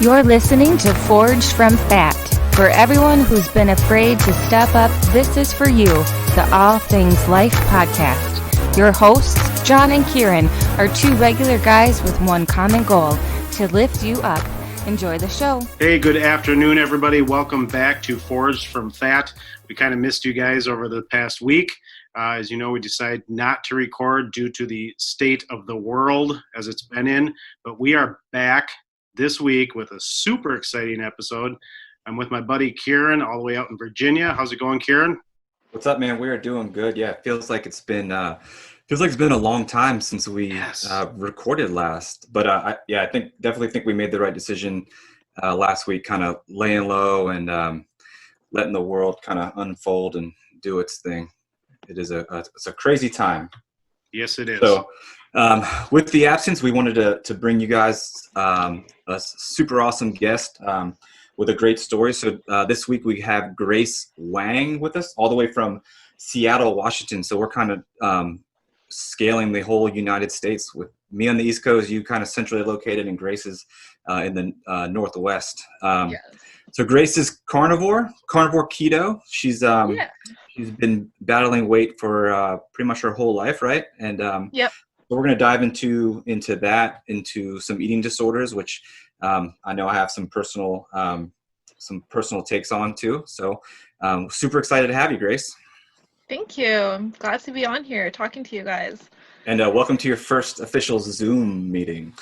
You're listening to Forged from Fat. For everyone who's been afraid to step up, this is for you, the All Things Life podcast. Your hosts, John and Kieran, are two regular guys with one common goal, to lift you up. Enjoy the show. Hey, good afternoon, everybody. Welcome back to Forged from Fat. We kind of missed you guys over the past week. As you know, we decided not to record due to the state of the world as it's been in, but we are back this week with a super exciting episode. I'm with my buddy Kieran all the way out in Virginia. How's it going, Kieran? What's up, man? We are doing good. Yeah, it feels like it's been a long time since we recorded last. But I definitely think we made the right decision last week, kind of laying low and letting the world kind of unfold and do its thing. It's a crazy time. Yes, it is. So with the absence, we wanted to bring you guys a super awesome guest with a great story. So this week we have Grace Wang with us, all the way from Seattle, Washington. So we're kind of scaling the whole United States, with me on the East Coast, you kind of centrally located, and Grace is in the Northwest. Yes. So Grace is Carnivore Keto. She's been battling weight for pretty much her whole life, right? And Yep. So we're going to dive into some eating disorders, which I know I have some personal takes on too. So super excited to have you, Grace. Thank you. I'm glad to be on here talking to you guys. And welcome to your first official Zoom meeting.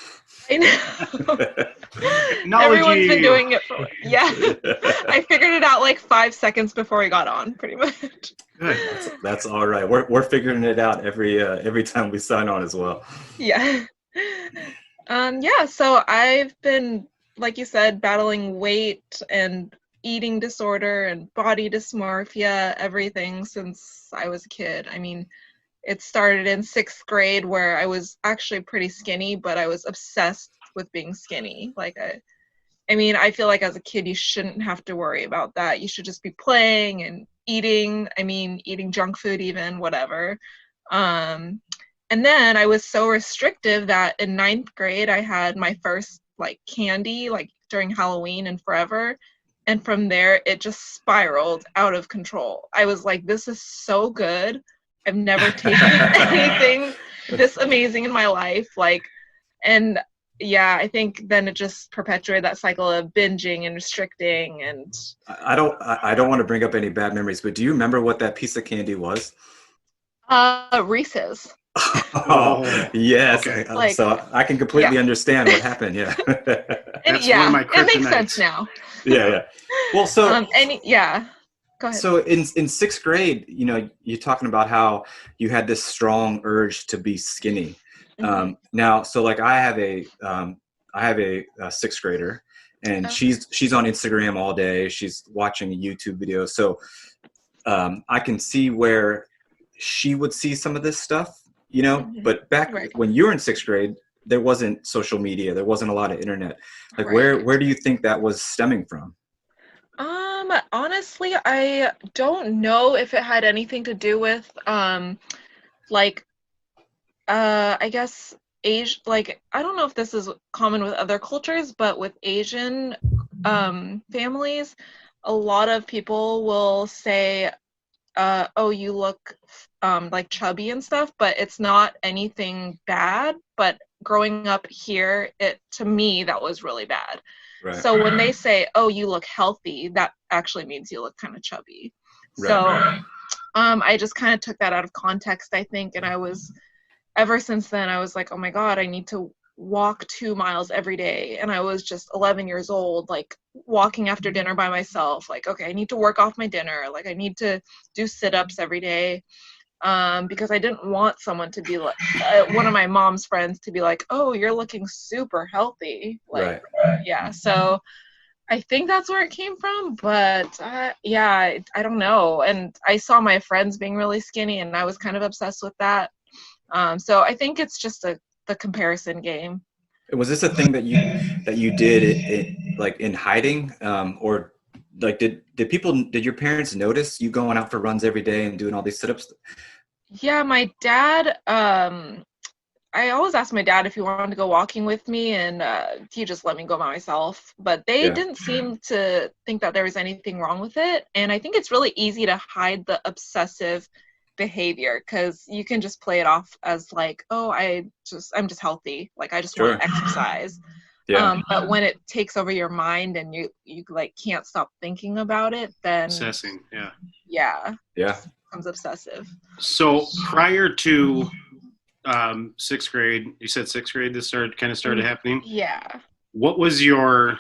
I know. Everyone's been doing it for, I figured it out like 5 seconds before we got on, pretty much. Good. That's all right. We're figuring it out every time we sign on as well. Yeah. So I've been, like you said, battling weight and eating disorder and body dysmorphia, everything since I was a kid. I mean, it started in 6th grade, where I was actually pretty skinny, but I was obsessed with being skinny. I feel like as a kid, you shouldn't have to worry about that. You should just be playing and eating junk food, even, whatever. And then I was so restrictive that in 9th grade, I had my first candy during Halloween and forever. And from there, it just spiraled out of control. I was like, this is so good. I've never tasted anything this amazing in my life. I think then it just perpetuated that cycle of binging and restricting. And I don't want to bring up any bad memories, but do you remember what that piece of candy was? Reese's. Oh, yes. Okay. So I can completely understand what happened. Yeah. That's one of my kryptonites. It makes sense now. Yeah. Well, so Go ahead. So in 6th grade, you're talking about how you had this strong urge to be skinny. Mm-hmm. Now, so I have a 6th grader, and she's on Instagram all day. She's watching YouTube videos. So I can see where she would see some of this stuff, Mm-hmm. but back when you were in 6th grade, there wasn't social media. There wasn't a lot of internet. Where do you think that was stemming from? Honestly, I don't know if it had anything to do with, I guess I don't know if this is common with other cultures, but with Asian families, a lot of people will say, oh, you look chubby and stuff, but it's not anything bad. But growing up here, to me, that was really bad. Right. So when they say, oh, you look healthy, that actually means you look kind of chubby. Right. So I just kind of took that out of context, I think. And ever since then, I was like, oh my God, I need to walk 2 miles every day. And I was just 11 years old, walking after dinner by myself. Okay, I need to work off my dinner. I need to do sit-ups every day. Because I didn't want someone to be one of my mom's friends to be like, oh, you're looking super healthy. Right. Yeah. So I think that's where it came from, but I don't know. And I saw my friends being really skinny, and I was kind of obsessed with that. So I think it's just the comparison game. Was this a thing that you did in hiding, or did your parents notice you going out for runs every day and doing all these sit-ups? Yeah, my dad I always asked my dad if he wanted to go walking with me, and he just let me go by myself. But they didn't seem to think that there was anything wrong with it. And I think it's really easy to hide the obsessive behavior because you can just play it off as like, oh, I'm just healthy. Like, I just want to exercise. Yeah. But when it takes over your mind and you like can't stop thinking about it, then Obsessing. yeah, Yeah. it becomes obsessive. So prior to 6th grade, you said 6th grade, this started happening. Yeah. What was your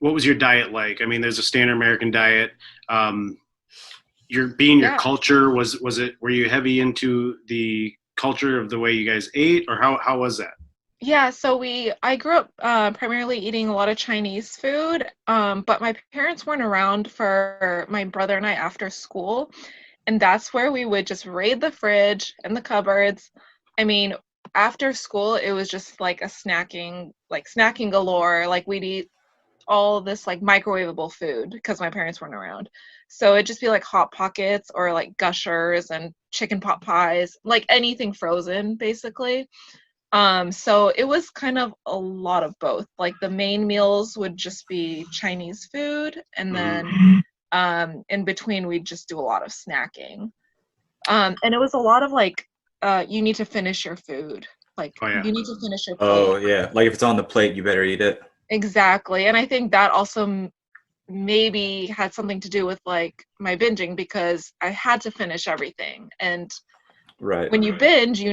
diet like? I mean, there's a standard American diet. Your culture, were you heavy into the culture of the way you guys ate, or how was that? Yeah, so I grew up primarily eating a lot of Chinese food, but my parents weren't around for my brother and I after school, and that's where we would just raid the fridge and the cupboards. I mean, after school, it was just like snacking galore. Like, we'd eat all this like microwavable food because my parents weren't around. So it'd just be like Hot Pockets or like Gushers and chicken pot pies, like anything frozen, basically. So it was kind of a lot of both. Like, the main meals would just be Chinese food, and then in between we'd just do a lot of snacking. And it was a lot of like, you need to finish your food. Like, you need to finish your plate. Oh yeah, like if it's on the plate, you better eat it. Exactly. And I think that also maybe had something to do with like my binging, because I had to finish everything. And when you binge,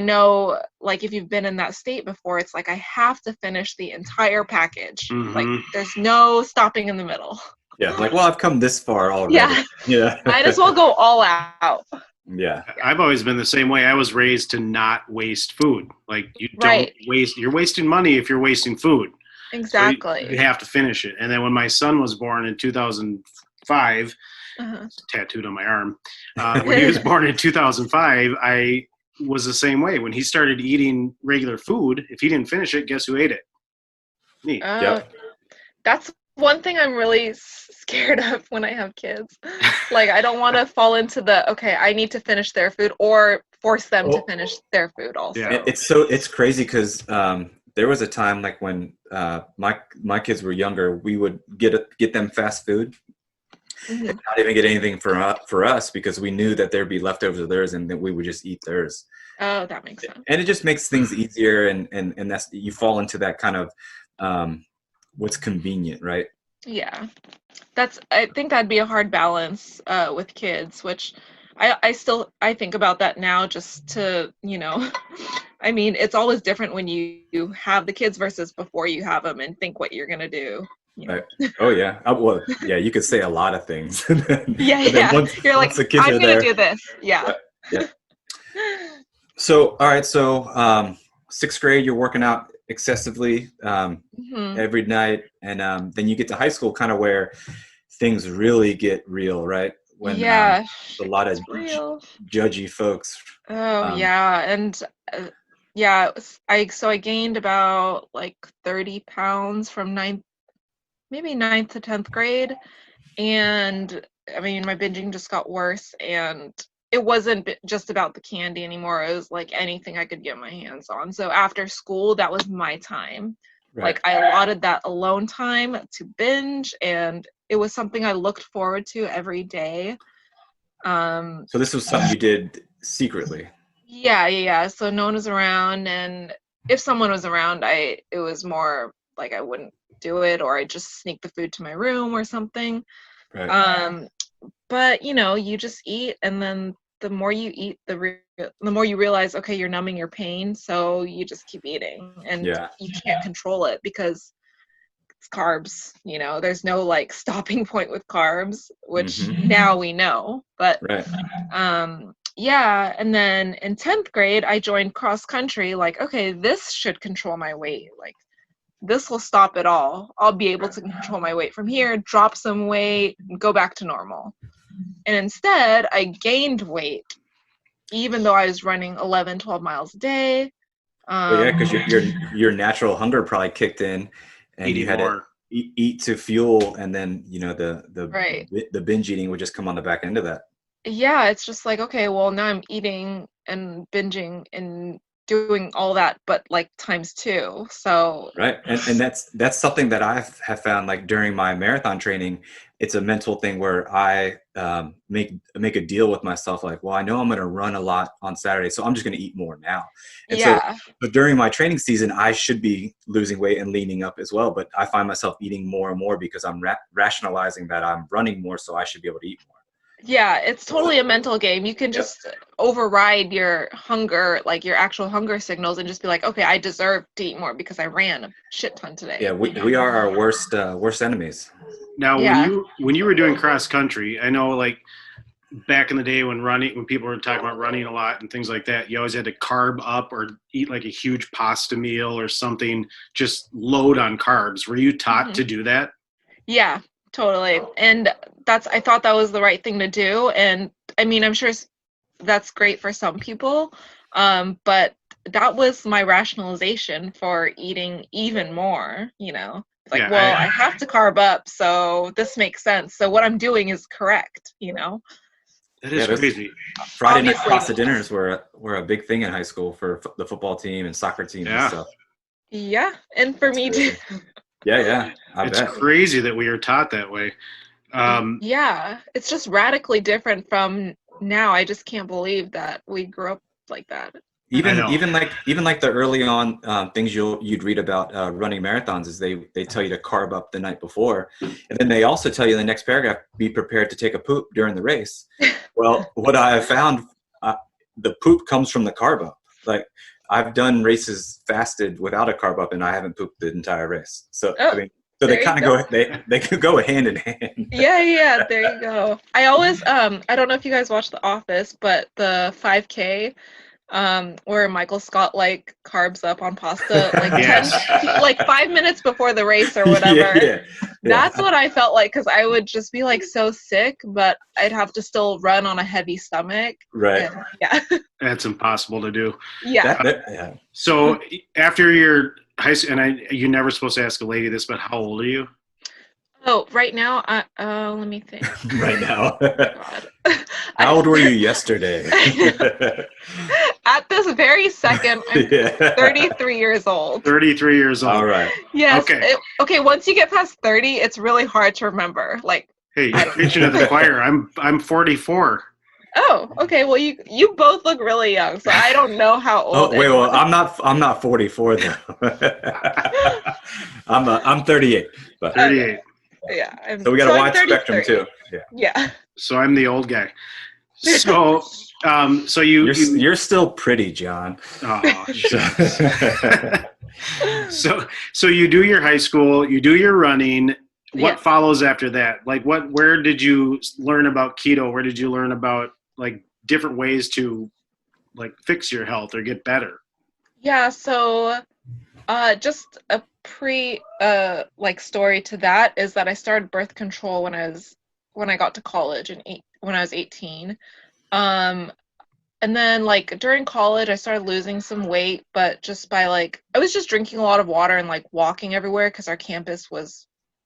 like if you've been in that state before, it's like, I have to finish the entire package. Like, there's no stopping in the middle. Yeah, like, well, I've come this far already. Yeah. Might as well go all out. Yeah. I've always been the same way. I was raised to not waste food. Like, you don't waste. You're wasting money if you're wasting food. Exactly. So you have to finish it. And then when my son was born in 2005, it's tattooed on my arm. When he was born in 2005, I was the same way. When he started eating regular food, if he didn't finish it, guess who ate it? Me. That's one thing I'm really scared of when I have kids. Like, I don't want to fall into I need to finish their food or force them to finish their food also. Yeah. It's crazy because there was a time like when my kids were younger, we would get them fast food. And not even get anything for us because we knew that there'd be leftovers of theirs and that we would just eat theirs. Oh, that makes sense. And it just makes things easier, and that's, you fall into that kind of what's convenient, right? Yeah, I think that'd be a hard balance with kids, which I think about that now, just to, I mean, it's always different when you have the kids versus before you have them, and think what you're gonna do. Right. Oh yeah. Well, yeah. You could say a lot of things. You're like, I'm gonna do this. Yeah. So, all right. So, 6th grade, you're working out excessively every night, and then you get to high school, kind of where things really get real, right? When a lot of judgy folks. Oh yeah, and I gained about like 30 pounds from 9th to 10th grade, and I mean, my binging just got worse, and it wasn't just about the candy anymore. It was like anything I could get my hands on. So after school, that was my time. Like, I allotted that alone time to binge, and it was something I looked forward to every day. So this was something you did secretly? Yeah. So no one was around, and if someone was around, it was more like I wouldn't do it, or I just sneak the food to my room or something. Right. But you just eat, and then the more you eat, the more you realize, okay, you're numbing your pain, so you just keep eating, and you can't control it because it's carbs. There's no like stopping point with carbs, which now we know. But and then in 10th grade, I joined cross country. Like, okay, this should control my weight. Like, this will stop it all. I'll be able to control my weight from here, drop some weight, and go back to normal. And instead, I gained weight, even though I was running 11, 12 miles a day. Because your natural hunger probably kicked in, and you had to eat to fuel, and then the binge eating would just come on the back end of that. Yeah, it's just like, okay, well, now I'm eating and binging in doing all that, but like times 2. So Right. And that's something that I have found, like during my marathon training, it's a mental thing where I make a deal with myself, like, well, I know I'm going to run a lot on Saturday, so I'm just going to eat more now. And so, yeah. but during my training season, I should be losing weight and leaning up as well. But I find myself eating more and more because I'm rationalizing that I'm running more, so I should be able to eat more. Yeah, it's totally a mental game. You can just override your hunger, like your actual hunger signals, and just be like, okay, I deserve to eat more because I ran a shit ton today. Yeah, we are our worst enemies. Now, Yeah. when you were doing cross country, I know like back in the day when people were talking about running a lot and things like that, you always had to carb up or eat like a huge pasta meal or something, just load on carbs. Were you taught to do that? Yeah, totally. And I thought that was the right thing to do. And I mean, I'm sure that's great for some people. But that was my rationalization for eating even more, you know. It's like, I have to carb up, so this makes sense. So what I'm doing is correct, you know. That is crazy. Friday night pasta dinners were a big thing in high school for the football team and soccer team and stuff. Yeah, and for me too. Yeah. It's crazy that we are taught that way. Yeah, it's just radically different from now. I just can't believe that we grew up like that. Even like the early on things you'd read about running marathons is they tell you to carb up the night before, and then they also tell you in the next paragraph, be prepared to take a poop during the race. Well, what I have found, the poop comes from the carb up. Like I've done races fasted without a carb up, and I haven't pooped the entire race. So I mean, so they kind of they could go hand in hand. Yeah, there you go. I always I don't know if you guys watch The Office, but the 5K. Where Michael Scott like carbs up on pasta like 10 like 5 minutes before the race or whatever. That's what I felt like, because I would just be like so sick, but I'd have to still run on a heavy stomach. Right. And, that's impossible to do. Yeah. So after your high school, and you're never supposed to ask a lady this, but how old are you? Oh, right now, let me think. Right now. How old were you yesterday? At this very second, I'm 33 years old. 33 years old. All right. Yes. Okay. Once you get past 30, it's really hard to remember. Like, hey, you're preaching to the choir. I'm 44. Oh, okay. Well, you both look really young, so I don't know how old. Oh, wait. Well, I'm not 44 though. I'm 38. But 38. Yeah. So we got a wide spectrum too. Yeah. So I'm the old guy. So, so you're still pretty, John. Oh, so you do your high school, you do your running. What follows after that? Like where did you learn about keto? Where did you learn about like different ways to like fix your health or get better? Yeah. So, just a story to that is that I started birth control when I got to college when I was 18. And then like during college I started losing some weight, but just by like I was just drinking a lot of water and like walking everywhere because our campus was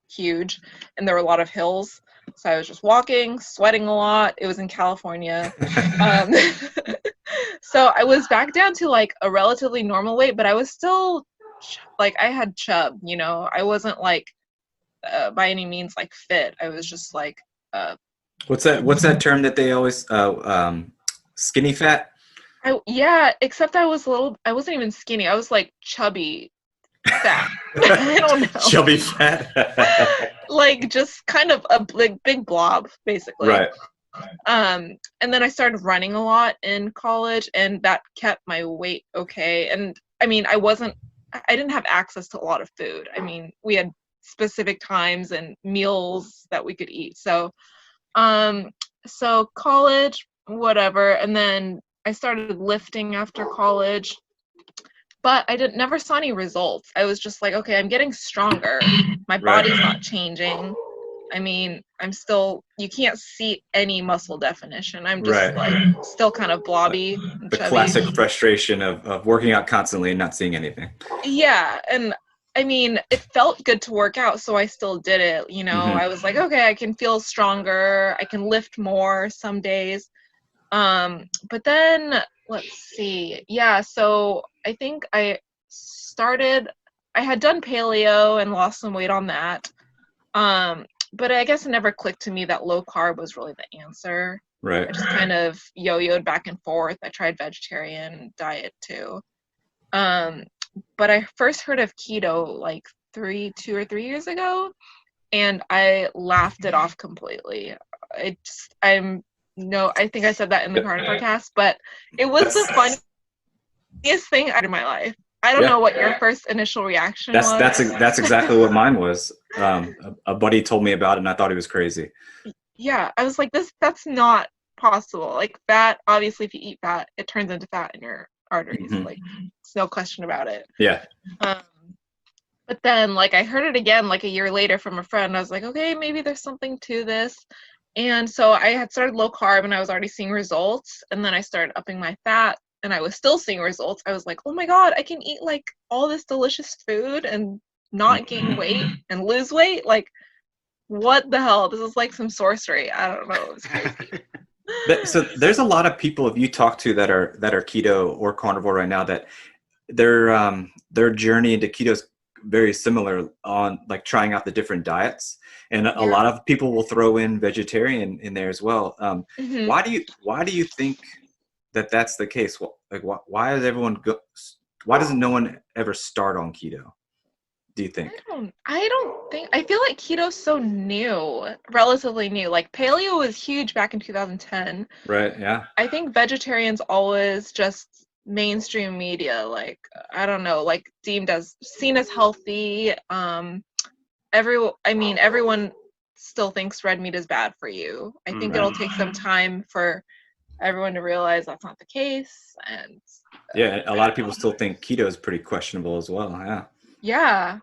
huge and there were a lot of hills. So I was just walking, sweating a lot. It was in California. So I was back down to like a relatively normal weight, but I was still like I had chub, you know. I wasn't like by any means like fit. I was just like what's that term that they always skinny fat? Except I wasn't even skinny. I was like chubby fat. I don't know. Chubby fat. Like just kind of a big blob basically. Right. And then I started running a lot in college and that kept my weight okay. And I mean, I didn't have access to a lot of food. I mean, we had specific times and meals that we could eat. So college, whatever. And then I started lifting after college, but I never saw any results. I was just like, okay, I'm getting stronger. My body's not changing. I mean, you can't see any muscle definition. I'm just like still kind of blobby. The classic frustration of working out constantly and not seeing anything. Yeah. And I mean, it felt good to work out, so I still did it. You know, I was like, okay, I can feel stronger. I can lift more some days. But then let's see. Yeah, so I think I had done paleo and lost some weight on that. But I guess it never clicked to me that low carb was really the answer. Right. I just kind of yo-yoed back and forth. I tried vegetarian diet too. But I first heard of keto like 2 or 3 years ago, and I laughed it off completely. I think I said that in the Carnivore cast, but it was the funniest thing out of my life. I don't know what your first initial reaction was. That's exactly what mine was. A buddy told me about it, and I thought he was crazy. Yeah, I was like, that's not possible. Like fat, obviously, if you eat fat, it turns into fat in your arteries. Mm-hmm. Like, it's no question about it. Yeah. But then, like, I heard it again, like, a year later from a friend. I was like, okay, maybe there's something to this. And so I had started low carb, and I was already seeing results. And then I started upping my fat, and I was still seeing results. I was like, oh my God, I can eat, like, all this delicious food and not gain weight and lose weight. Like, what the hell? This is like some sorcery. I don't know. It was crazy. So there's a lot of people, if you talk to that are keto or carnivore right now, that their journey into keto is very similar on like trying out the different diets, and a lot of people will throw in vegetarian in there as well. Why do you think that that's the case? Like why doesn't no one ever start on keto, do you think? I feel like keto's so new, relatively new. Like paleo was huge back in 2010. Right. Yeah. I think vegetarian's always just mainstream media, like, I don't know, like seen as healthy. Everyone still thinks red meat is bad for you. I think it'll take some time for everyone to realize that's not the case. And a lot of people still think keto is pretty questionable as well. Yeah.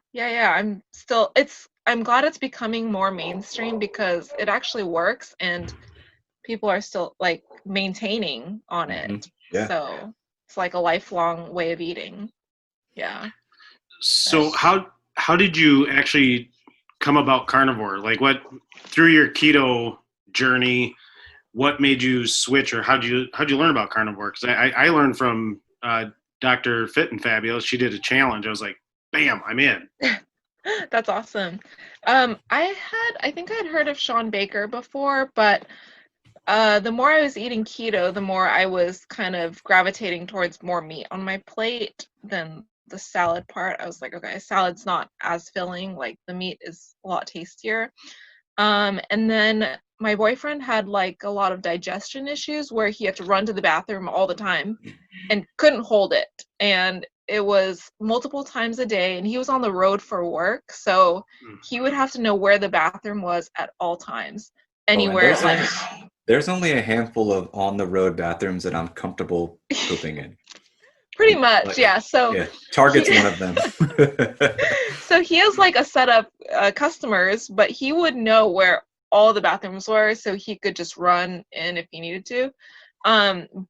I'm glad it's becoming more mainstream because it actually works and people are still like maintaining on it. Yeah. So it's like a lifelong way of eating. Yeah. So how did you actually come about carnivore? Like through your keto journey, what made you switch, or how'd you learn about carnivore? Because I learned from Dr. Fit and Fabulous. She did a challenge. I was like, bam, I'm in. That's awesome. I think I had heard of Sean Baker before, but the more I was eating keto, the more I was kind of gravitating towards more meat on my plate than the salad part. I was like, okay, salad's not as filling, like the meat is a lot tastier. And then my boyfriend had like a lot of digestion issues where he had to run to the bathroom all the time and couldn't hold it. And it was multiple times a day, and he was on the road for work, so he would have to know where the bathroom was at all times. Anywhere. There's only a handful of on-the-road bathrooms that I'm comfortable pooping in. Pretty much, yeah. So Target's one of them. So he has like a set of customers, but he would know where all the bathrooms were, so he could just run in if he needed to.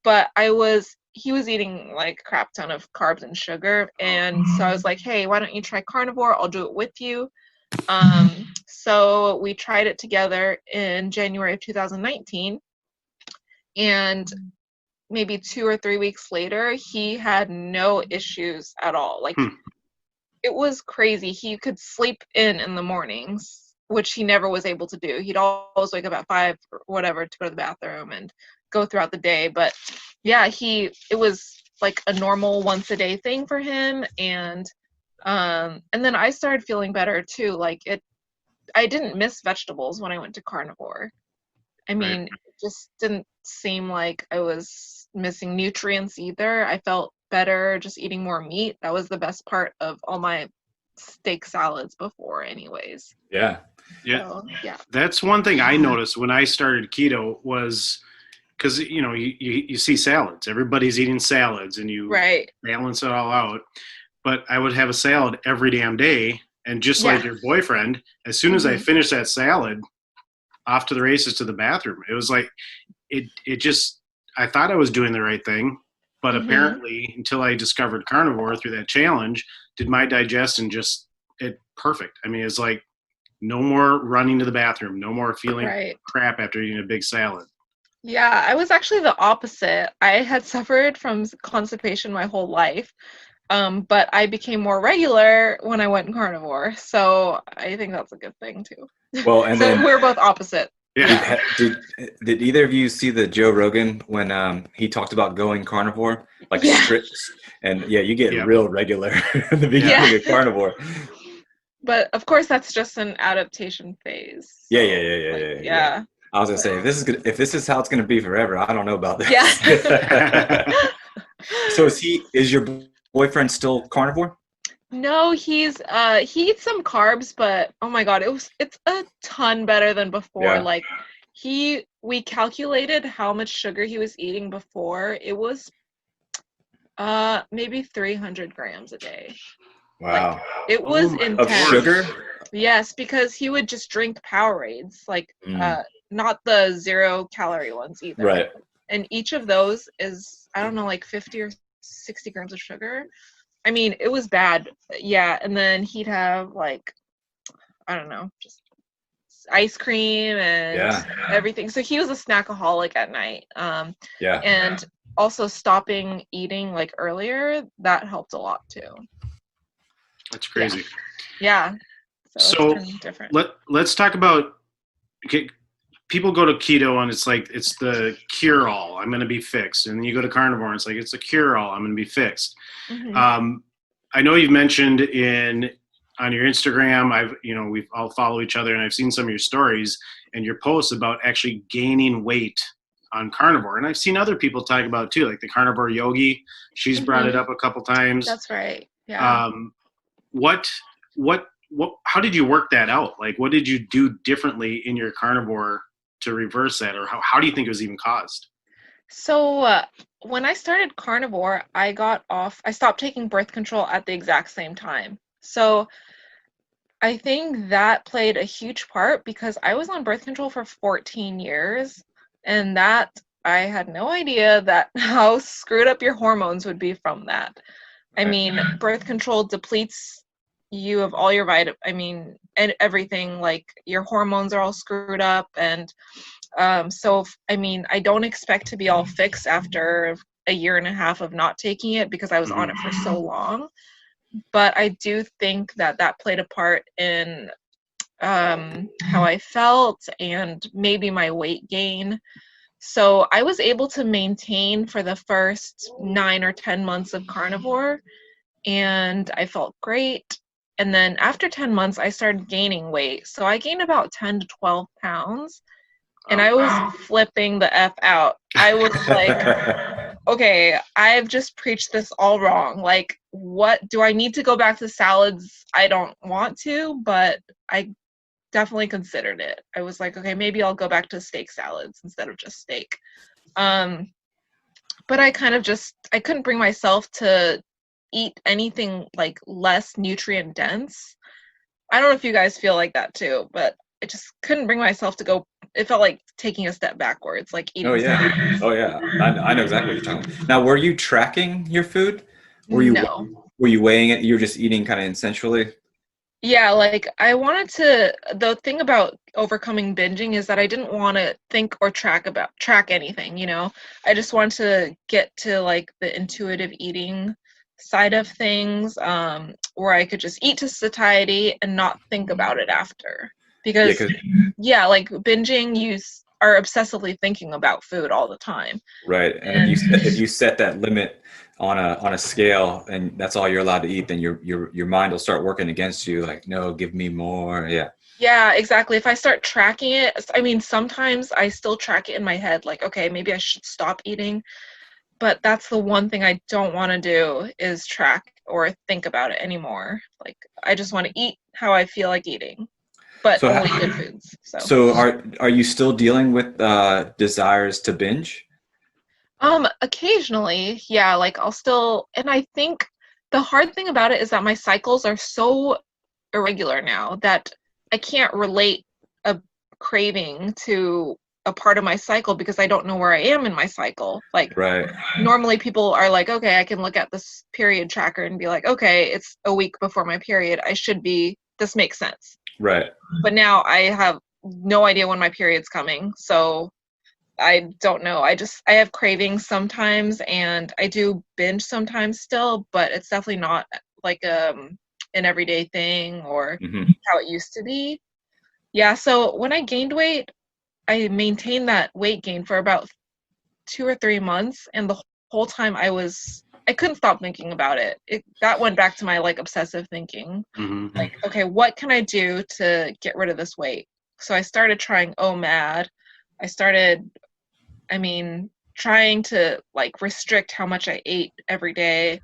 But he was eating like a crap ton of carbs and sugar, and so I was like, hey, why don't you try carnivore? I'll do it with you. So we tried it together in January of 2019, and maybe 2 or 3 weeks later, he had no issues at all. Like, it was crazy. He could sleep in the mornings, which he never was able to do. He'd always wake up at 5 or whatever to go to the bathroom and go throughout the day. But yeah, it was like a normal once a day thing for him. And then I started feeling better too. Like I didn't miss vegetables when I went to carnivore. I mean, it just didn't seem like I was missing nutrients either. I felt better just eating more meat. That was the best part of all my steak salads before anyways. Yeah. So, yeah. That's one thing I noticed when I started keto was because, you see salads. Everybody's eating salads and you balance it all out. But I would have a salad every damn day. And just like your boyfriend, as soon as I finished that salad, off to the races to the bathroom. It was like, I thought I was doing the right thing. But apparently, until I discovered carnivore through that challenge, did my digestion perfect. I mean, it's like no more running to the bathroom, no more feeling crap after eating a big salad. Yeah, I was actually the opposite. I had suffered from constipation my whole life, but I became more regular when I went carnivore. So I think that's a good thing too. Well, and So then we're both opposite. Yeah. did either of you see the Joe Rogan when he talked about going carnivore, like Yeah. strict? And yeah, you get Yeah. real regular in the Yeah. beginning of carnivore. But of course, that's just an adaptation phase. Yeah, So, yeah. I was gonna say if this is how it's gonna be forever, I don't know about this. Yeah. So is your boyfriend still carnivore? No, he eats some carbs, but oh my God, it's a ton better than before. Yeah. Like we calculated how much sugar he was eating before. It was maybe 300 grams a day. Wow. Like it was my intense. Of sugar? Yes, because he would just drink Powerades, like Mm. not the 0-calorie ones either. Right. And each of those is, I don't know, like 50 or 60 grams of sugar. I mean, it was bad. Yeah, and then he'd have like, I don't know, just ice cream and everything. So he was a snackaholic at night. Yeah. And also stopping eating like earlier, that helped a lot too. That's crazy. Yeah. So it's been different. let's talk about, okay, people go to keto and it's like it's the cure-all. I'm going to be fixed. And then you go to carnivore and it's like it's a cure-all. I'm going to be fixed. Mhm. I know you've mentioned on your Instagram, we've all follow each other, and I've seen some of your stories and your posts about actually gaining weight on carnivore. And I've seen other people talk about it too, like the carnivore yogi. She's brought it up a couple times. That's right. Yeah. How did you work that out? Like, what did you do differently in your carnivore to reverse that? Or how do you think it was even caused? So when I started carnivore, I stopped taking birth control at the exact same time. So I think that played a huge part because I was on birth control for 14 years, and that I had no idea that how screwed up your hormones would be from that. I mean, birth control depletes you of all your and everything, like your hormones are all screwed up. And I don't expect to be all fixed after a year and a half of not taking it because I was on it for so long. But I do think that played a part in how I felt and maybe my weight gain. So I was able to maintain for the first 9 or 10 months of carnivore, and I felt great. And then after 10 months, I started gaining weight. So I gained about 10 to 12 pounds, and I was flipping the F out. I was like, okay, I've just preached this all wrong. Like, what do I need to go back to salads? I don't want to, but I definitely considered it. I was like, okay, maybe I'll go back to steak salads instead of just steak. But I couldn't bring myself to eat anything like less nutrient dense. I don't know if you guys feel like that too, but I just couldn't bring myself to go. It felt like taking a step backwards, like eating. Oh yeah. I know exactly what you're talking about. Now, were you tracking your food? Were you weighing it? You were just eating kind of instinctually? Yeah, like the thing about overcoming binging is that I didn't want to think or track anything, you know. I just wanted to get to like the intuitive eating side of things, where I could just eat to satiety and not think about it after. Because like binging, you are obsessively thinking about food all the time. Right. And if you set that limit on a scale and that's all you're allowed to eat, then your mind will start working against you, like, no, give me more. Yeah, exactly. If I start tracking it, sometimes I still track it in my head, like, okay, maybe I should stop eating, but that's the one thing I don't want to do is track or think about it anymore. Like, I just want to eat how I feel like eating, but only good foods. So are you still dealing with desires to binge? Occasionally, yeah, like and I think the hard thing about it is that my cycles are so irregular now that I can't relate a craving to a part of my cycle because I don't know where I am in my cycle. Like, normally people are like, okay, I can look at this period tracker and be like, okay, it's a week before my period. This makes sense. Right. But now I have no idea when my period's coming. So I don't know. I have cravings sometimes, and I do binge sometimes still, but it's definitely not like an everyday thing or how it used to be. Yeah, so when I gained weight, I maintained that weight gain for about 2 or 3 months, and the whole time I couldn't stop thinking about it. That went back to my like obsessive thinking. Like, okay, what can I do to get rid of this weight? So I started trying OMAD. I started, trying to like restrict how much I ate every day.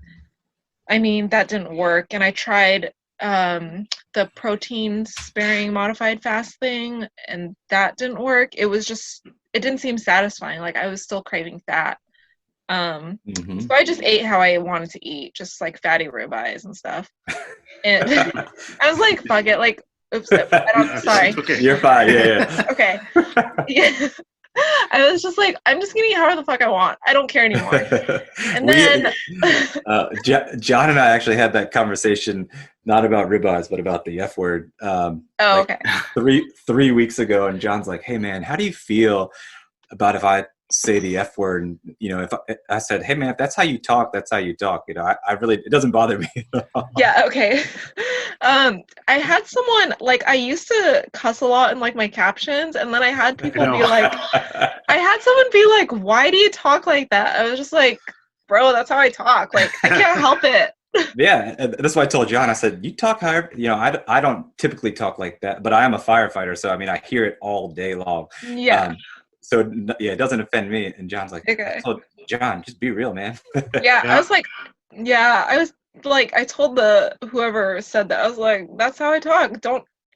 That didn't work. And I tried the protein sparing modified fast thing, and that didn't work. It didn't seem satisfying. Like I was still craving fat. So I just ate how I wanted to eat, just like fatty ribeyes and stuff. And I was like, fuck it. Like, oops, sorry. Okay. You're fine. Yeah. Okay. Yeah. I was just like, I'm just gonna eat however the fuck I want. I don't care anymore. And then John and I actually had that conversation, not about ribeyes, but about the F word. Okay. 3 weeks ago, and John's like, "Hey man, how do you feel about if I say the F word?" And if I said, "Hey man, if that's how you talk, that's how you talk." I really, it doesn't bother me at all. Yeah. Okay. I had someone like, I used to cuss a lot in like my captions, and then I had people be like, "Why do you talk like that?" I was just like, "Bro, that's how I talk. Like, I can't help it." Yeah, that's why I told John. I said, "You talk however, I don't typically talk like that, but I am a firefighter, so I hear it all day long." Yeah. So yeah, it doesn't offend me. And John's like, Okay. I told John, just be real, man. Yeah, I was like, I told whoever said that, I was like, that's how I talk.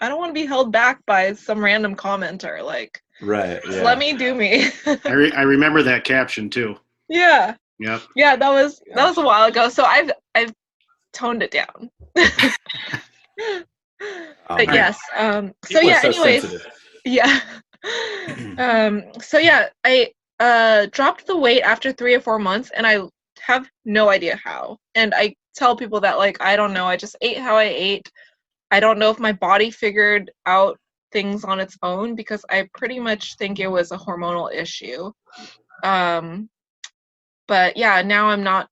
I don't want to be held back by some random commenter. Like, right. Yeah. Let me do me. I remember that caption too. Yeah. Yep. Yeah, that was a while ago. So I've toned it down. But yes. So yeah. Anyways. Sensitive. Yeah. So yeah, I dropped the weight after 3 or 4 months, and I have no idea how. And I tell people that, like, I don't know. I just ate how I ate. I don't know if my body figured out things on its own, because I pretty much think it was a hormonal issue. But yeah, now I'm not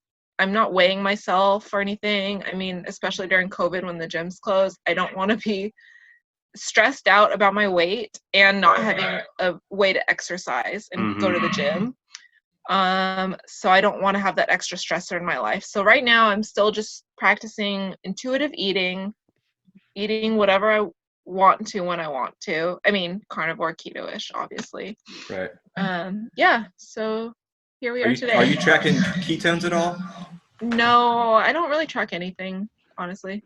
weighing myself or anything. Especially during COVID when the gyms closed, I don't want to be stressed out about my weight and not having a way to exercise and go to the gym. So I don't want to have that extra stressor in my life. So right now I'm still just practicing intuitive eating whatever I want to when I want to. Carnivore, keto-ish, obviously. Right. Yeah. So here we are today. Are you tracking ketones at all? No, I don't really track anything, honestly.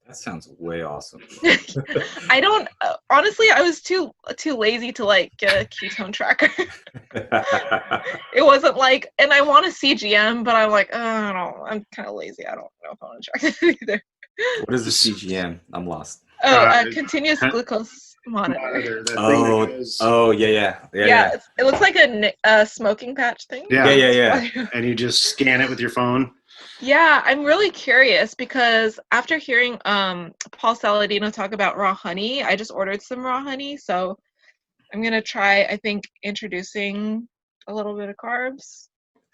That sounds way awesome. I don't, honestly, I was too lazy to like get a ketone tracker. It wasn't like, and I want a CGM, but I'm like, I don't know, I'm kind of lazy. I don't know if I want to track it either. What is the CGM? I'm lost. Continuous glucose monitor. Yeah. It looks like a smoking patch thing. Yeah. And you just scan it with your phone. Yeah, I'm really curious, because after hearing Paul Saladino talk about raw honey, I just ordered some raw honey. So I'm going to try, I think, introducing a little bit of carbs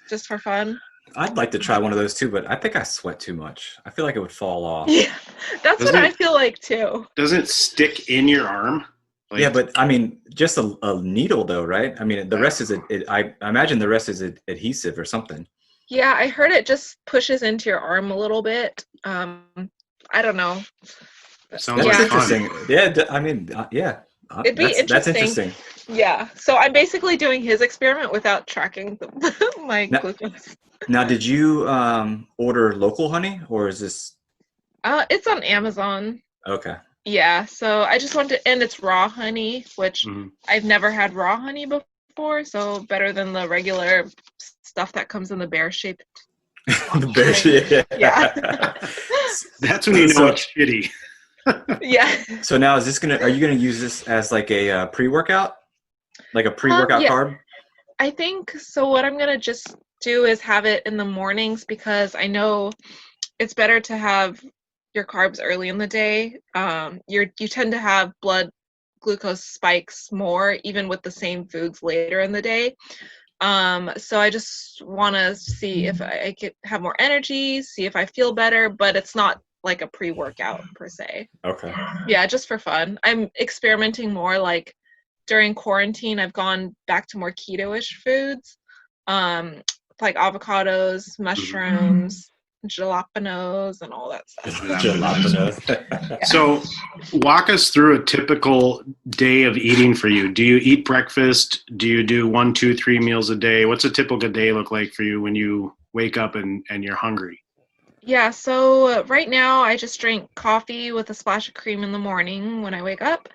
just for fun. I'd like to try one of those too, but I think I sweat too much. I feel like it would fall off. Yeah, that's what I feel like too. Doesn't it stick in your arm? Like, yeah, but just a needle though, right? The rest is I imagine the rest is adhesive or something. Yeah, I heard it just pushes into your arm a little bit. I don't know. That's interesting. Fun. Yeah, yeah. It'd be interesting. That's interesting. Yeah, so I'm basically doing his experiment without tracking my glucose. Now, did you order local honey, or is this? It's on Amazon. Okay. Yeah, so I just wanted to, and it's raw honey, which I've never had raw honey before, so better than the regular stuff that comes in the bear-shaped. The bear-shaped. Yeah. That's when you know it's shitty. Yeah. So now, are you gonna use this as like a pre-workout, like a pre-workout carb? I think so. What I'm gonna just do is have it in the mornings, because I know it's better to have your carbs early in the day. You tend to have blood glucose spikes more, even with the same foods later in the day. So I just want to see if I could have more energy, see if I feel better, but it's not like a pre-workout per se. Okay. Yeah, just for fun. I'm experimenting more. Like during quarantine, I've gone back to more keto-ish foods, like avocados, mushrooms, jalapenos, and all that stuff. Jalapenos. So, walk us through a typical day of eating for you. Do you eat breakfast? Do you do 1, 2, 3 meals a day? What's a typical day look like for you when you wake up and you're hungry? Yeah, so right now I just drink coffee with a splash of cream in the morning when I wake up.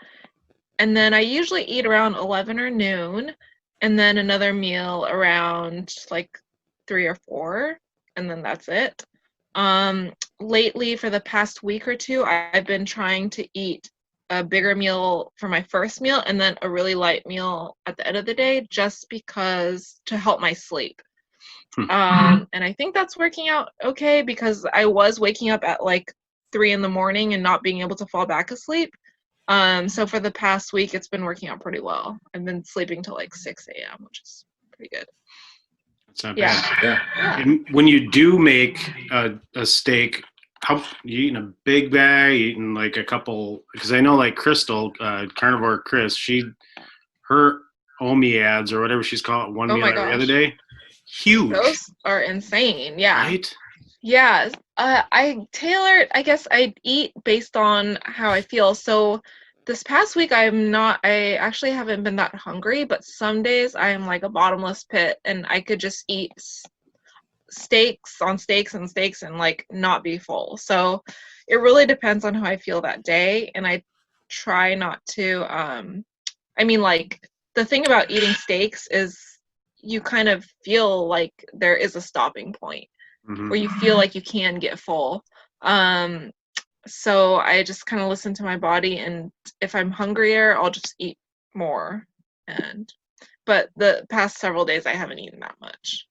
And then I usually eat around 11 or noon, and then another meal around like 3 or 4, and then that's it. Lately, for the past week or two, I've been trying to eat a bigger meal for my first meal and then a really light meal at the end of the day, just because to help my sleep. And I think that's working out okay, because I was waking up at like 3 in the morning and not being able to fall back asleep. So for the past week, it's been working out pretty well. I've been sleeping till like 6 a.m., which is pretty good. It's not Yeah. bad. Yeah. And when you do make a steak, how you eating a big bag? You eating like a couple? Because I know like Crystal, Carnivore Chris, her OMI or whatever she's called, one Oh meal my every gosh. other day. Huge. Those are insane. Yeah. Right? Yeah. I guess I eat based on how I feel. So this past week, I actually haven't been that hungry, but some days I'm like a bottomless pit and I could just eat steaks on steaks and steaks and like not be full. So it really depends on how I feel that day. And I try not to, like the thing about eating steaks is you kind of feel like there is a stopping point where you feel like you can get full. So I just kind of listen to my body, and if I'm hungrier, I'll just eat more. But the past several days I haven't eaten that much.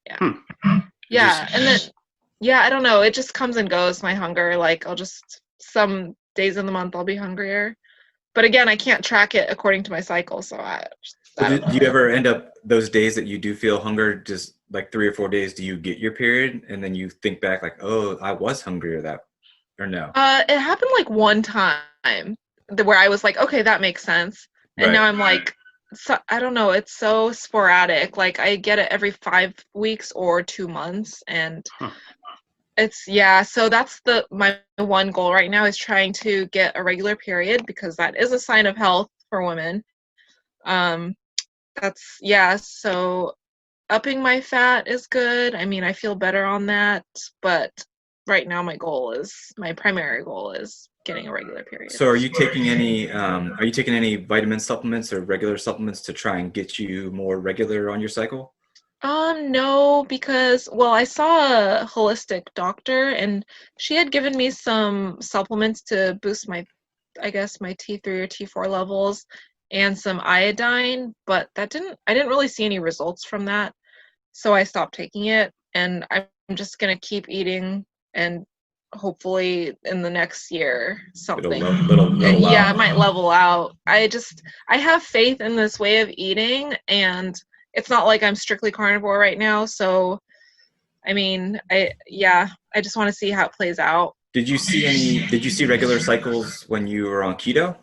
Yeah. Yeah, and then I don't know, it just comes and goes, my hunger. Like some days in the month I'll be hungrier. But again, I can't track it according to my cycle, so I don't know. Do you ever end up those days that you do feel hunger, just like 3 or 4 days, do you get your period and then you think back like, oh, I was hungry or no? It happened like one time where I was like, okay, that makes sense. And now I'm like, so, I don't know, it's so sporadic. Like I get it every 5 weeks or 2 months, and so that's my one goal right now, is trying to get a regular period, because that is a sign of health for women. So upping my fat is good. I mean, I feel better on that, but right now my primary goal is getting a regular period. So are you taking any vitamin supplements or regular supplements to try and get you more regular on your cycle? No, because, I saw a holistic doctor, and she had given me some supplements to boost my T3 or T4 levels and some iodine, but I didn't really see any results from that. So I stopped taking it, and I'm just going to keep eating, and hopefully in the next year something. It might level out. I have faith in this way of eating, and it's not like I'm strictly carnivore right now, so I mean, I just want to see how it plays out. Did you see regular cycles when you were on keto?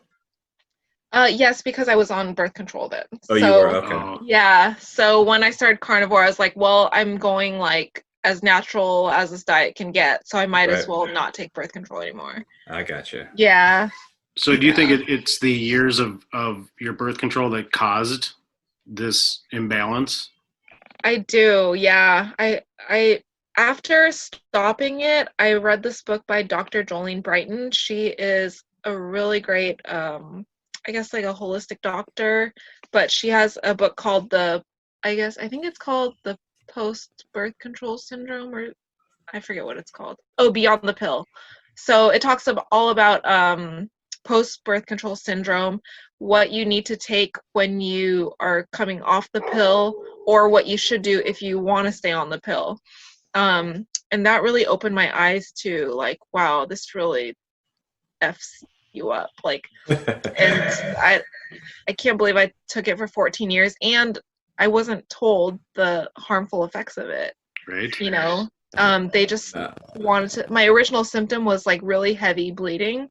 Yes, because I was on birth control then. Oh, you were? Okay. Yeah, so when I started carnivore, I was like, well, I'm going like as natural as this diet can get, so I might as well not take birth control anymore. I gotcha. Yeah. So do you think it's the years of your birth control that caused this imbalance? I do, yeah. I after stopping it, I read this book by Dr. Jolene Brighton. She is a really great, I guess like a holistic doctor, but she has a book called I think it's called the Post-Birth Control Syndrome, or I forget what it's called. Oh, Beyond the Pill. So it talks all about post-birth control syndrome, what you need to take when you are coming off the pill, or what you should do if you want to stay on the pill. And that really opened my eyes to like, wow, this really F's you up. Like, and I can't believe I took it for 14 years and I wasn't told the harmful effects of it. Right. You know, they just wanted to, my original symptom was like really heavy bleeding.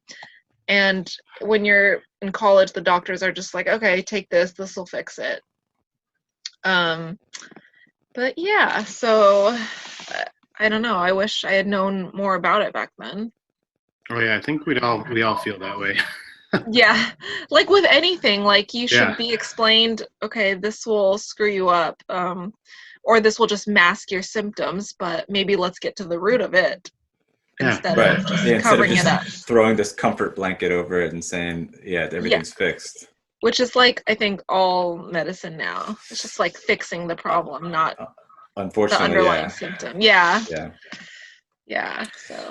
And when you're in college, the doctors are just like, okay, take this will fix it. But yeah, so I don't know. I wish I had known more about it back then. Oh yeah, I think we all feel that way. Yeah, like with anything, like you should Yeah. be explained, okay, this will screw you up, or this will just mask your symptoms, but maybe let's get to the root of it instead of just covering it up. Throwing this comfort blanket over it and saying, yeah, everything's fixed. Which is like, I think, all medicine now. It's just like fixing the problem, not unfortunately, the underlying symptom. Yeah.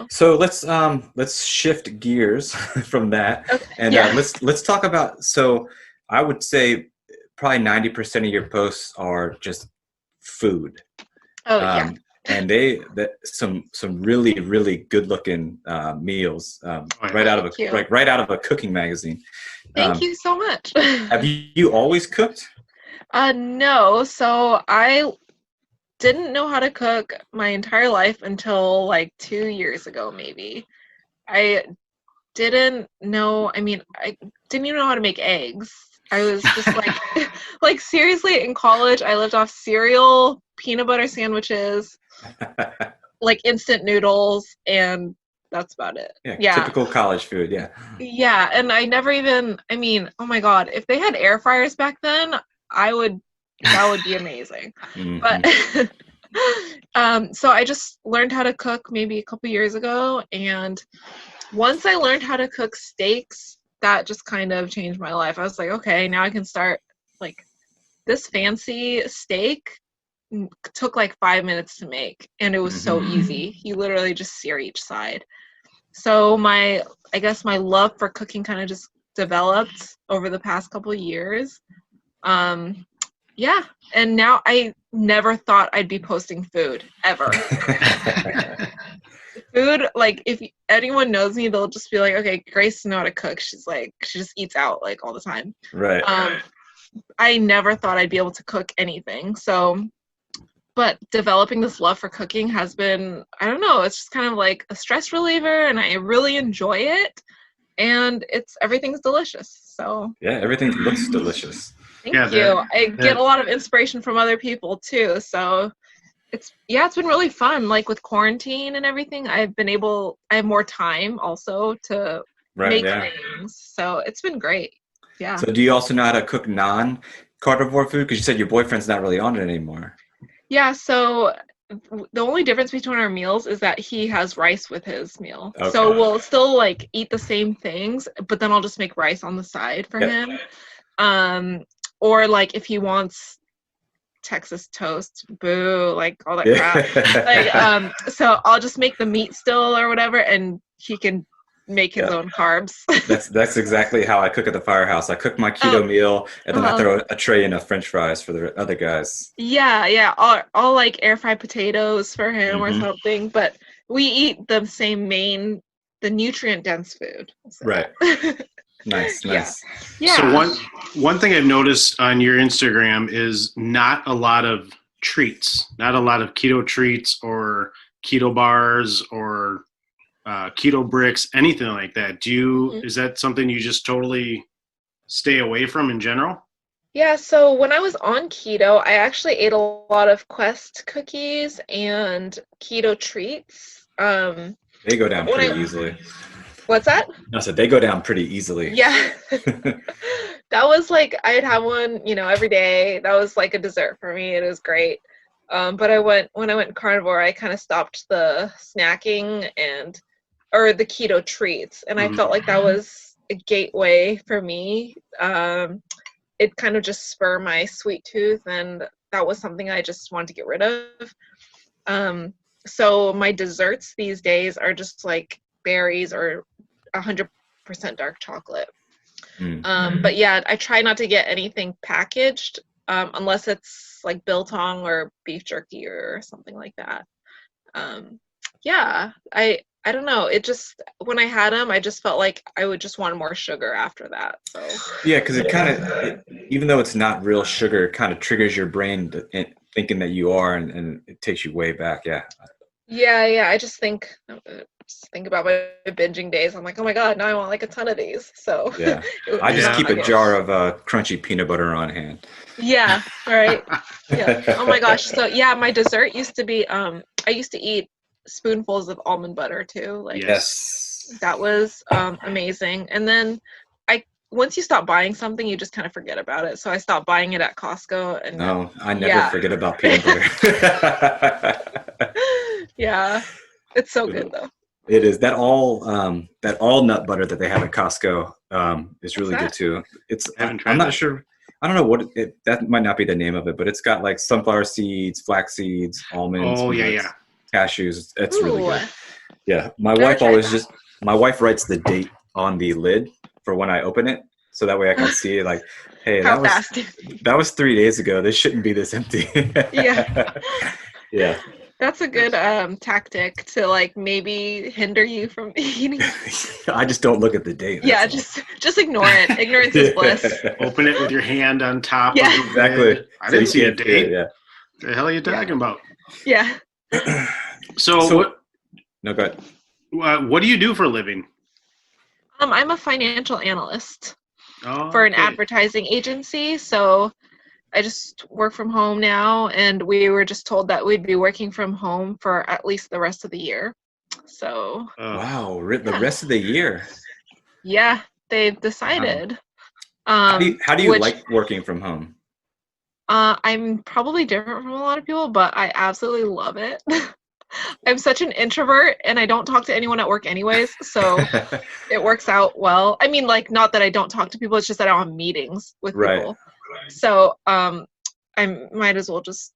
So let's shift gears from that, and let's talk about. So I would say probably 90% of your posts are just food. Oh and some really really good looking meals right out of a cooking magazine. Thank you so much. Have you always cooked? No. So I didn't know how to cook my entire life until like 2 years ago, maybe. I didn't know. I mean, I didn't even know how to make eggs. I was just like, like seriously, in college, I lived off cereal, peanut butter sandwiches, like instant noodles, and that's about it. Yeah, typical college food. Yeah, and I never even. I mean, oh my God, if they had air fryers back then, that would be amazing. But so I just learned how to cook maybe a couple years ago, and once I learned how to cook steaks, that just kind of changed my life. I was like, okay, now I can start. Like, this fancy steak took like 5 minutes to make, and it was so easy. You literally just sear each side. So I guess my love for cooking kind of just developed over the past couple of years. Yeah, and now I never thought I'd be posting food ever. Food, like, if anyone knows me, they'll just be like, okay, Grace knows how to cook. She just eats out like all the time. Right. I never thought I'd be able to cook anything. So, but developing this love for cooking has been, I don't know, it's just kind of like a stress reliever, and I really enjoy it. And everything's delicious. So yeah, everything looks delicious. Thank you. I get a lot of inspiration from other people too. So it's been really fun. Like with quarantine and everything, I have more time also to make things. So it's been great. Yeah. So do you also know how to cook non-carnivore food? Because you said your boyfriend's not really on it anymore. Yeah. So the only difference between our meals is that he has rice with his meal. Okay. So we'll still like eat the same things, but then I'll just make rice on the side for him. Or like if he wants Texas toast, boo, like all that crap. Like so I'll just make the meat still or whatever, and he can make his own carbs. That's exactly how I cook at the firehouse. I cook my keto meal, and then I throw a tray in of French fries for the other guys. Yeah. I'll like air fry potatoes for him or something, but we eat the same the nutrient dense food. So. Right. Nice. Yeah. So one thing I've noticed on your Instagram is not a lot of treats, not a lot of keto treats or keto bars or keto bricks, anything like that. Is that something you just totally stay away from in general? Yeah, so when I was on keto, I actually ate a lot of Quest cookies and keto treats. They go down pretty easily. What's that? I said they go down pretty easily. Yeah. That was like, I'd have one, every day. That was like a dessert for me. It was great. But when I went carnivore, I kind of stopped the snacking or the keto treats. And I felt like that was a gateway for me. It kind of just spurred my sweet tooth, and that was something I just wanted to get rid of. So my desserts these days are just like berries or 100% dark chocolate. But yeah, I try not to get anything packaged unless it's like biltong or beef jerky or something like that. Yeah, I don't know. It just, when I had them, I just felt like I would just want more sugar after that. So Yeah, because it kind of, even though it's not real sugar, it kind of triggers your brain thinking that you are, and it takes you way back. Yeah. yeah. I just think about my binging days. I'm like, oh my God, now I want like a ton of these. So Yeah. I just keep a guess. jar of crunchy peanut butter on hand. Yeah, right. Yeah. Oh my gosh. So yeah, my dessert used to be I used to eat spoonfuls of almond butter too. Like Yes. that was amazing. And then once you stop buying something, you just kind of forget about it. So I stopped buying it at Costco, and No, I never forget about peanut butter. Yeah, it's so good though. It is that all nut butter that they have at Costco is really good too. I'm not sure. I don't know what that might not be the name of it, but it's got like sunflower seeds, flax seeds, almonds, cashews. It's really good. Yeah, my wife writes the date on the lid for when I open it, so that way I can see it. Like, hey, that was 3 days ago. This shouldn't be this empty. Yeah. Yeah. That's a good tactic to like maybe hinder you from eating. I just don't look at the date. Yeah, just ignore it. Ignorance is bliss. Open it with your hand on top. Yeah, of exactly. I didn't see a date. Yeah. The hell are you talking about? Yeah. So what? No, go ahead. What do you do for a living? I'm a financial analyst for an advertising agency. So I just work from home now, and we were just told that we'd be working from home for at least the rest of the year. So wow, the rest of the year. Yeah, they've decided. How do you like working from home? I'm probably different from a lot of people, but I absolutely love it. I'm such an introvert, and I don't talk to anyone at work anyways, so it works out well. I mean, like, not that I don't talk to people, it's just that I don't have meetings with people. So I might as well just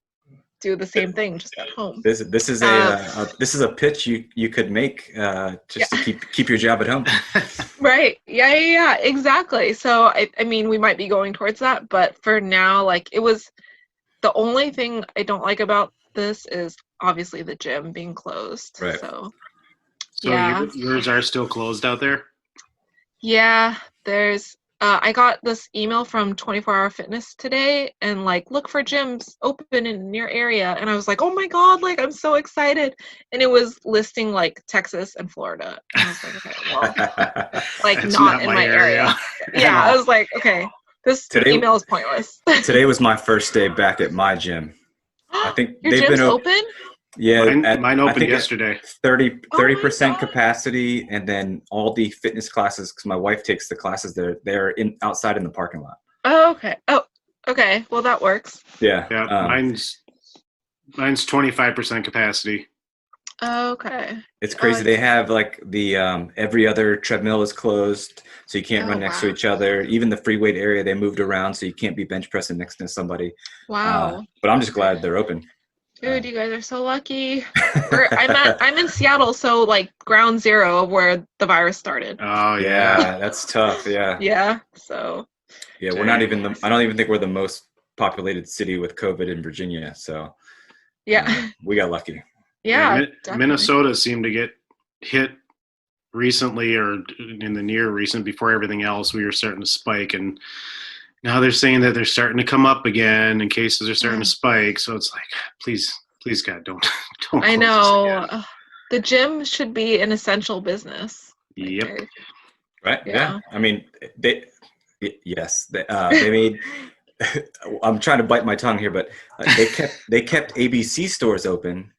do the same thing just at home. This is a pitch you could make just to keep your job at home. Right. Yeah, exactly. So I mean, we might be going towards that, but for now, like, it was the only thing I don't like about this is obviously the gym being closed. Right. So yeah. Yours are still closed out there? Yeah, there's I got this email from 24 Hour Fitness today, and like, look for gyms open in your area, and I was like, oh my God, like, I'm so excited. And it was listing like Texas and Florida, and I was like, okay, well, like, not in my area. Yeah, I was like, okay, this email is pointless. Today was my first day back at my gym. I think your gym's open? Yeah, mine opened yesterday. 30% capacity, and then all the fitness classes, because my wife takes the classes they're outside in the parking lot. Oh, okay. Oh, okay. Well, that works. Yeah. Mine's 25% capacity. Okay. It's crazy. They have like the every other treadmill is closed, so you can't run next to each other. Even the free weight area they moved around, so you can't be bench pressing next to somebody. Wow. But I'm just glad they're open. Dude, you guys are so lucky. I'm in Seattle, so like ground zero of where the virus started. Oh yeah, that's tough. Yeah. Yeah. So. Yeah, we're not even I don't even think we're the most populated city with COVID in Virginia. So. Yeah. We got lucky. Yeah. Minnesota seemed to get hit recently, or in the near recent, before everything else. We were starting to spike, and now they're saying that they're starting to come up again, and cases are starting to spike. So it's like, please, God, don't. I know. The gym should be an essential business. Yep. Right. Yeah. I mean, they made. I'm trying to bite my tongue here, but they kept ABC stores open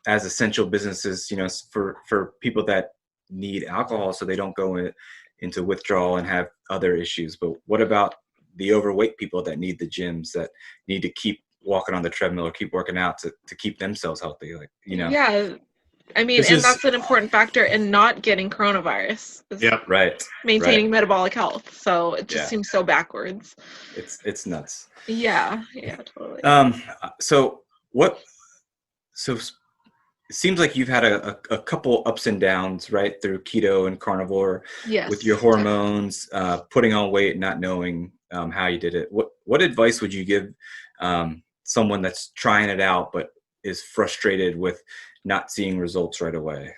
as essential businesses, for people that need alcohol, so they don't go into withdrawal and have other issues. But what about the overweight people that need the gyms, that need to keep walking on the treadmill or keep working out to keep themselves healthy? Yeah. I mean, that's an important factor in not getting coronavirus. Yep. Right. Maintaining metabolic health. So it just seems so backwards. It's nuts. Yeah, totally. So it seems like you've had a couple ups and downs, right, through keto and carnivore. Yes. With your hormones, putting on weight, not knowing how you did it. What advice would you give someone that's trying it out but is frustrated with not seeing results right away?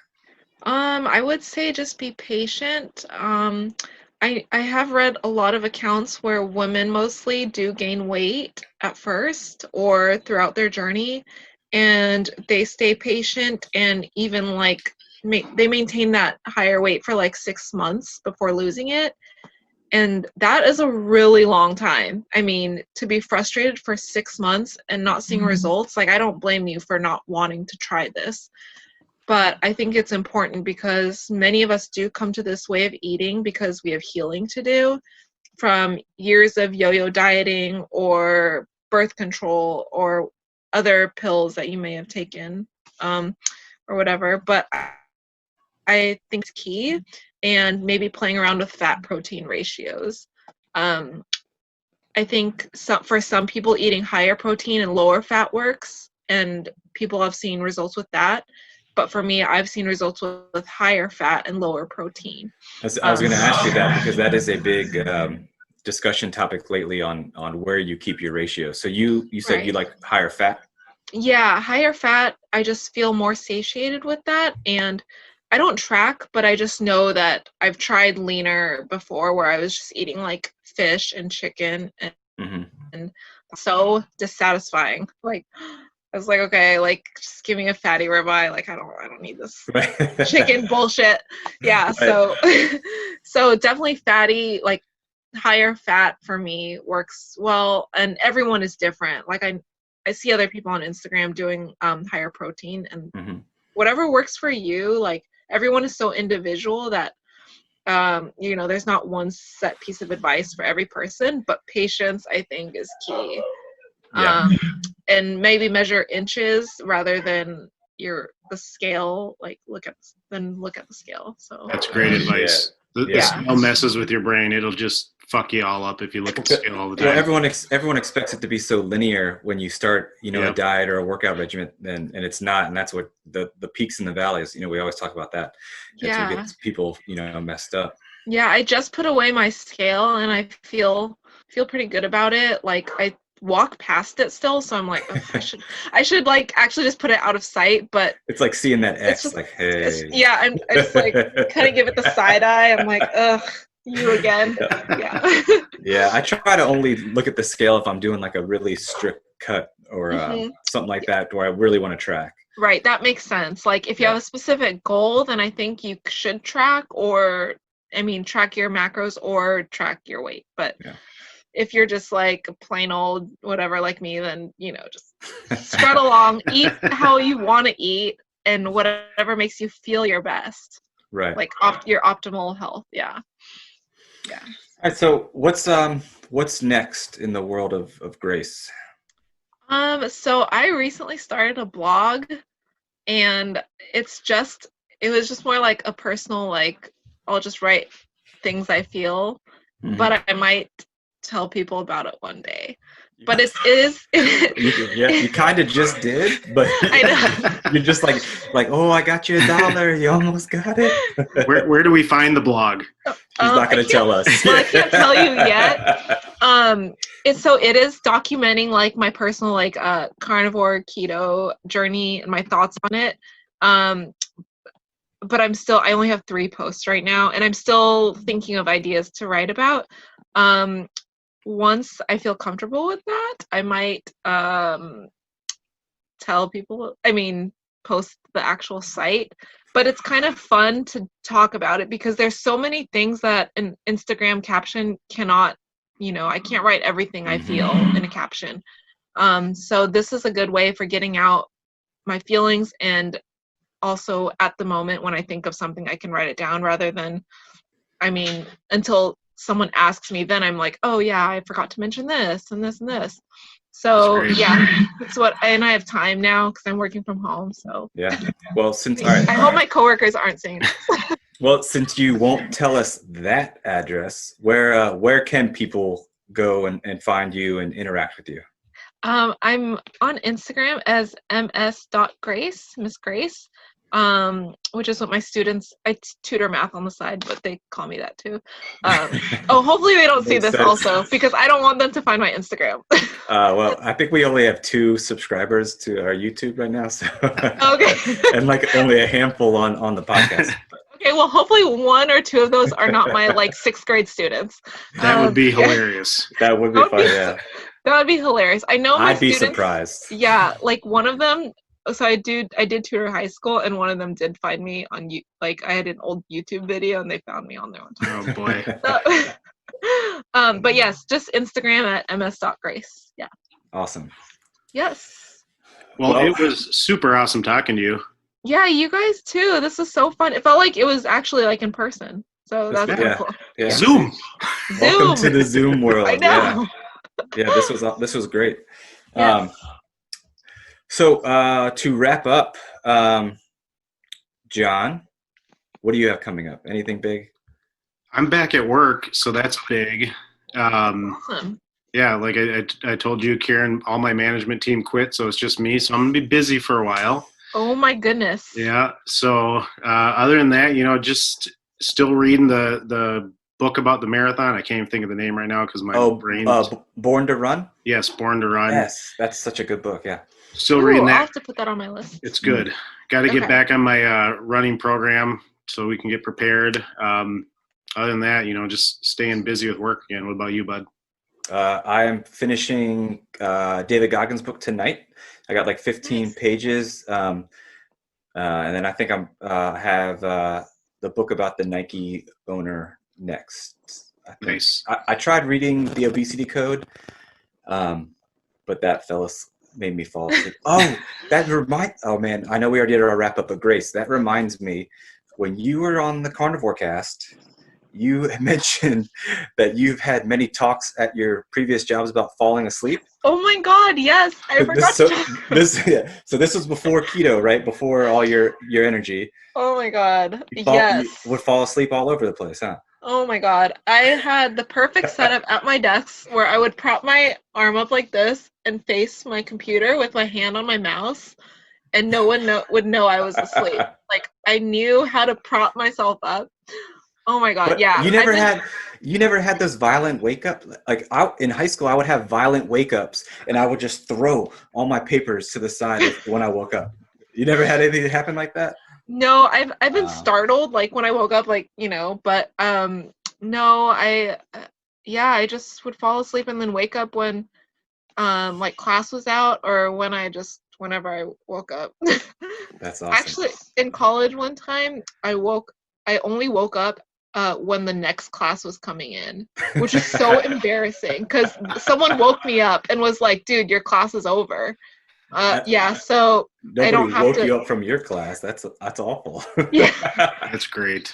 I would say just be patient. I have read a lot of accounts where women mostly do gain weight at first or throughout their journey, and they stay patient and even like they maintain that higher weight for like 6 months before losing it. And that is a really long time. I mean, to be frustrated for 6 months and not seeing results, like I don't blame you for not wanting to try this. But I think it's important because many of us do come to this way of eating because we have healing to do from years of yo-yo dieting or birth control or other pills that you may have taken or whatever. But I think it's key, and maybe playing around with fat protein ratios. I think for some people, eating higher protein and lower fat works, and people have seen results with that. But for me, I've seen results with higher fat and lower protein. I was going to ask you that because that is a big discussion topic lately on where you keep your ratio. So you said Right. you like higher fat? Yeah, higher fat, I just feel more satiated with that. And I don't track, but I just know that I've tried leaner before where I was just eating like fish and chicken and so dissatisfying. Like I was like, okay, like just give me a fatty ribeye. Like I don't need this chicken bullshit. Yeah, so so definitely fatty, like higher fat for me works well, and everyone is different. Like I see other people on Instagram doing higher protein, and whatever works for you. Like everyone is so individual that there's not one set piece of advice for every person, but patience I think is key. Yeah. And maybe measure inches rather than the scale. Like look at the scale. So That's great advice. The scale messes with your brain. It'll just fuck you all up if you look at the scale all the time. Well, everyone expects it to be so linear when you start, a diet or a workout regimen, and it's not. And that's what the peaks and the valleys. We always talk about that. That's what gets people, messed up. Yeah, I just put away my scale, and I feel pretty good about it. Like I walk past it still, so I'm like, oh, I should like actually just put it out of sight. But it's like seeing that X, just, like, hey. I just like kind of give it the side eye. I'm like, ugh, you again. Yeah. Yeah, I try to only look at the scale if I'm doing like a really strict cut or something like that, where I really want to track. Right, that makes sense. Like if you have a specific goal, then I think you should track, or track your macros or track your weight. But if you're just like plain old whatever like me, then just strut along, eat how you want to eat, and whatever makes you feel your best. Right. Like your optimal health. Yeah. Yeah. All right. So what's next in the world of Grace? So I recently started a blog, and it was just more like a personal, like I'll just write things I feel, but I might tell people about it one day. But it is you kind of just did, but I know. You're just like oh, I got you $1, you almost got it. Where do we find the blog? She's not going to tell us. Well, I can't tell you yet. It is documenting like my personal like carnivore keto journey and my thoughts on it. But I only have 3 posts right now, and I'm still thinking of ideas to write about. Once I feel comfortable with that, I might tell people, post the actual site. But it's kind of fun to talk about it because there's so many things that an Instagram caption cannot, I can't write everything I feel in a caption. So this is a good way for getting out my feelings, and also at the moment when I think of something, I can write it down rather than, until someone asks me, then I'm like, oh yeah, I forgot to mention this and this and this. So that's and I have time now because I'm working from home. So well, I hope my coworkers aren't saying this. Well, since you won't tell us that address, where can people go and find you and interact with you? I'm on Instagram as ms.grace, Miss Grace. which is what my students, I tutor math on the side, but they call me that too. Hopefully they don't see this also, because I don't want them to find my Instagram. Well, I think we only have 2 subscribers to our YouTube right now, so Okay. and like only a handful on the podcast. Okay, well, hopefully 1 or 2 of those are not my like 6th grade students. That would be hilarious. That would be fun. Yeah, that would be hilarious. I know my I'd be students, surprised. Yeah, like one of them. So I did tutor high school, and one of them did find me on like I had an old YouTube video, and they found me on there one time. Oh boy. So, but yes, just Instagram at ms.grace. Yeah. Awesome. Yes. Well, it was super awesome talking to you. Yeah, you guys too. This was so fun. It felt like it was actually like in person. So that's really cool. Yeah. Zoom. Welcome to the Zoom world. I know. Yeah, this was great. Yes. So to wrap up, John, what do you have coming up? Anything big? I'm back at work, so that's big. Awesome. Yeah, like I told you, Kieran, all my management team quit, so it's just me. So I'm gonna be busy for a while. Oh my goodness. Yeah. So other than that, just still reading the book about the marathon. I can't even think of the name right now because my brain. Born to Run? Yes, Born to Run. Yes, that's such a good book, yeah. Still reading that. I'll have to put that on my list. It's good. Got to get back on my running program so we can get prepared. Other than that, just staying busy with work again. What about you, bud? I am finishing David Goggins' book tonight. I got like 15 pages. And then I think I have the book about the Nike owner next. Nice. I tried reading The Obesity Code, but that made me fall asleep. Oh man, I know we already did our wrap up, but Grace, that reminds me, when you were on the Carnivore cast, you mentioned that you've had many talks at your previous jobs about falling asleep. Oh my God, yes. I forgot So this was before keto, right? Before all your energy. Oh my God. You would fall asleep all over the place, huh? Oh my God. I had the perfect setup at my desk where I would prop my arm up like this and face my computer with my hand on my mouse, and no one would know I was asleep. Like, I knew how to prop myself up. Oh my God, but yeah. You never had those violent wake up. Like in high school, I would have violent wake ups, and I would just throw all my papers to the side when I woke up. You never had anything happen like that? No, I've been startled, like when I woke up, like, but no, I just would fall asleep and then wake up when like class was out, or whenever I woke up. That's awesome. Actually, in college one time, I only woke up when the next class was coming in, which is so embarrassing because someone woke me up and was like, dude, your class is over. So nobody I don't have woke you up from your class. That's awful. Yeah. That's great.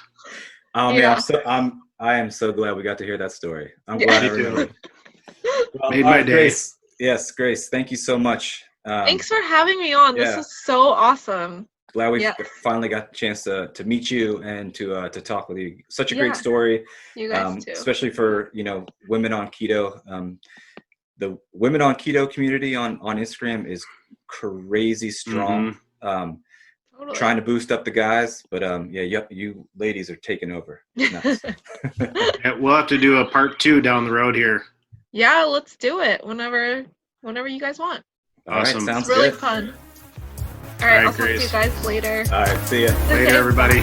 Oh man, I am so glad we got to hear that story. I'm glad I remembered. Well, made my day. Grace. Yes, Grace, thank you so much. Thanks for having me on. This is so awesome. Glad we finally got the chance to meet you and to talk with you. Such a great story. You guys too. Especially for women on keto. The women on keto community on Instagram is crazy strong. Totally. Trying to boost up the guys, but you ladies are taking over. Nice. Yeah, we'll have to do a part 2 down the road here. Yeah, let's do it whenever you guys want. Awesome. All right, sounds really good. fun. All right, I'll talk to Grace. you guys later. All right, see ya. Later, everybody.